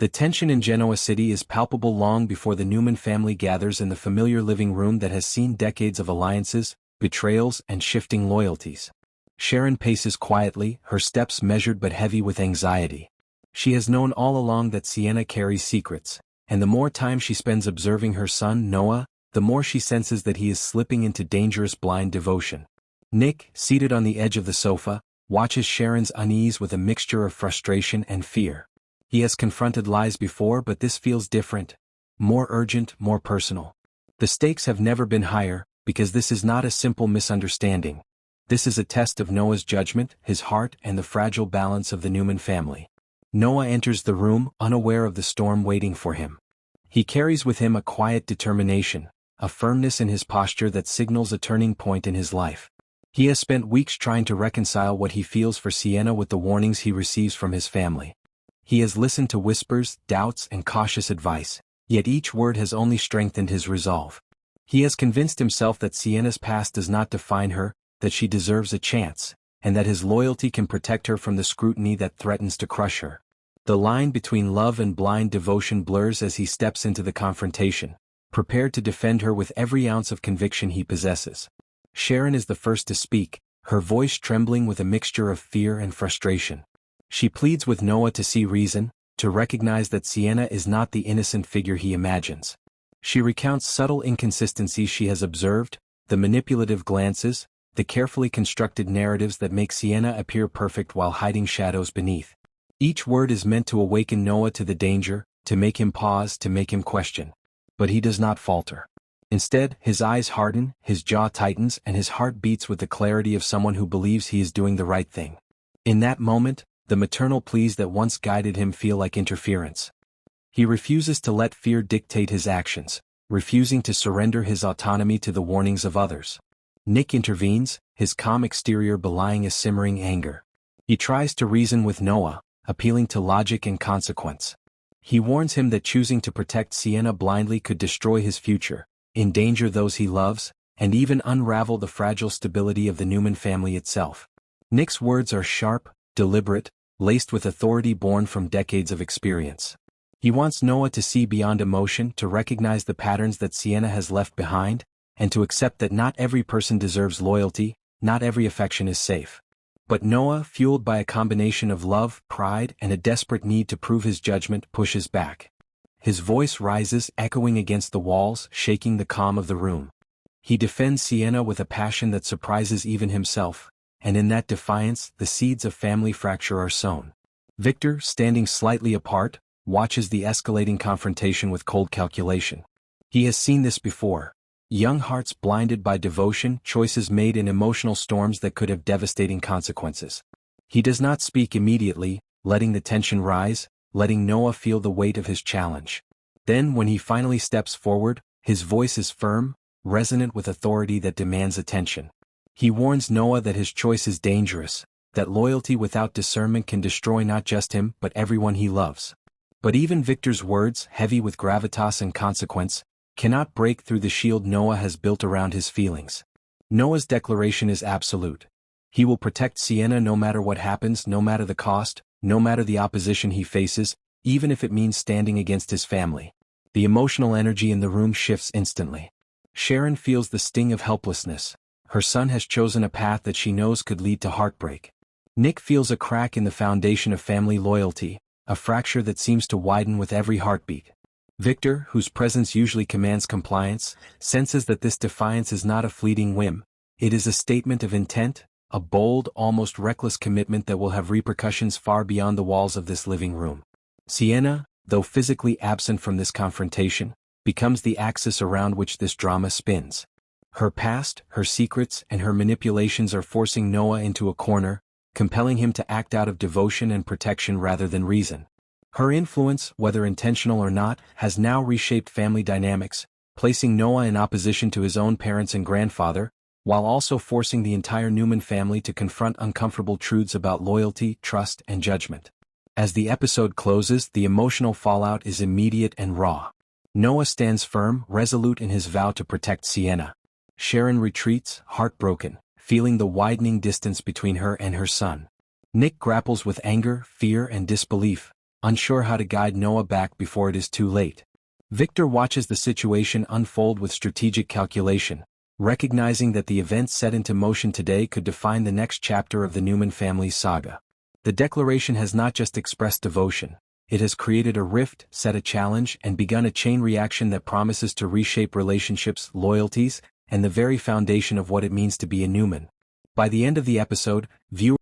The tension in Genoa City is palpable long before the Newman family gathers in the familiar living room that has seen decades of alliances, betrayals, and shifting loyalties. Sharon paces quietly, her steps measured but heavy with anxiety. She has known all along that Sienna carries secrets, and the more time she spends observing her son, Noah, the more she senses that he is slipping into dangerous blind devotion. Nick, seated on the edge of the sofa, watches Sharon's unease with a mixture of frustration and fear. He has confronted lies before, but this feels different. More urgent, more personal. The stakes have never been higher, because this is not a simple misunderstanding. This is a test of Noah's judgment, his heart, and the fragile balance of the Newman family. Noah enters the room, unaware of the storm waiting for him. He carries with him a quiet determination, a firmness in his posture that signals a turning point in his life. He has spent weeks trying to reconcile what he feels for Sienna with the warnings he receives from his family. He has listened to whispers, doubts, and cautious advice, yet each word has only strengthened his resolve. He has convinced himself that Sienna's past does not define her, that she deserves a chance, and that his loyalty can protect her from the scrutiny that threatens to crush her. The line between love and blind devotion blurs as he steps into the confrontation, prepared to defend her with every ounce of conviction he possesses. Sharon is the first to speak, her voice trembling with a mixture of fear and frustration. She pleads with Noah to see reason, to recognize that Sienna is not the innocent figure he imagines. She recounts subtle inconsistencies she has observed, the manipulative glances, the carefully constructed narratives that make Sienna appear perfect while hiding shadows beneath. Each word is meant to awaken Noah to the danger, to make him pause, to make him question. But he does not falter. Instead, his eyes harden, his jaw tightens, and his heart beats with the clarity of someone who believes he is doing the right thing. In that moment, the maternal pleas that once guided him feel like interference. He refuses to let fear dictate his actions, refusing to surrender his autonomy to the warnings of others. Nick intervenes, his calm exterior belying a simmering anger. He tries to reason with Noah, appealing to logic and consequence. He warns him that choosing to protect Sienna blindly could destroy his future, endanger those he loves, and even unravel the fragile stability of the Newman family itself. Nick's words are sharp, deliberate, laced with authority born from decades of experience. He wants Noah to see beyond emotion, to recognize the patterns that Sienna has left behind, and to accept that not every person deserves loyalty, not every affection is safe. But Noah, fueled by a combination of love, pride, and a desperate need to prove his judgment, pushes back. His voice rises, echoing against the walls, shaking the calm of the room. He defends Sienna with a passion that surprises even himself, and in that defiance, the seeds of family fracture are sown. Victor, standing slightly apart, watches the escalating confrontation with cold calculation. He has seen this before. Young hearts blinded by devotion, choices made in emotional storms that could have devastating consequences. He does not speak immediately, letting the tension rise, letting Noah feel the weight of his challenge. Then, when he finally steps forward, his voice is firm, resonant with authority that demands attention. He warns Noah that his choice is dangerous, that loyalty without discernment can destroy not just him but everyone he loves. But even Victor's words, heavy with gravitas and consequence, cannot break through the shield Noah has built around his feelings. Noah's declaration is absolute. He will protect Sienna no matter what happens, no matter the cost, no matter the opposition he faces, even if it means standing against his family. The emotional energy in the room shifts instantly. Sharon feels the sting of helplessness. Her son has chosen a path that she knows could lead to heartbreak. Nick feels a crack in the foundation of family loyalty, a fracture that seems to widen with every heartbeat. Victor, whose presence usually commands compliance, senses that this defiance is not a fleeting whim. It is a statement of intent, a bold, almost reckless commitment that will have repercussions far beyond the walls of this living room. Sienna, though physically absent from this confrontation, becomes the axis around which this drama spins. Her past, her secrets, and her manipulations are forcing Noah into a corner, compelling him to act out of devotion and protection rather than reason. Her influence, whether intentional or not, has now reshaped family dynamics, placing Noah in opposition to his own parents and grandfather, while also forcing the entire Newman family to confront uncomfortable truths about loyalty, trust, and judgment. As the episode closes, the emotional fallout is immediate and raw. Noah stands firm, resolute in his vow to protect Sienna. Sharon retreats, heartbroken, feeling the widening distance between her and her son. Nick grapples with anger, fear, and disbelief, unsure how to guide Noah back before it is too late. Victor watches the situation unfold with strategic calculation, recognizing that the events set into motion today could define the next chapter of the Newman family's saga. The declaration has not just expressed devotion, it has created a rift, set a challenge, and begun a chain reaction that promises to reshape relationships, loyalties, and the very foundation of what it means to be a Newman. By the end of the episode, viewers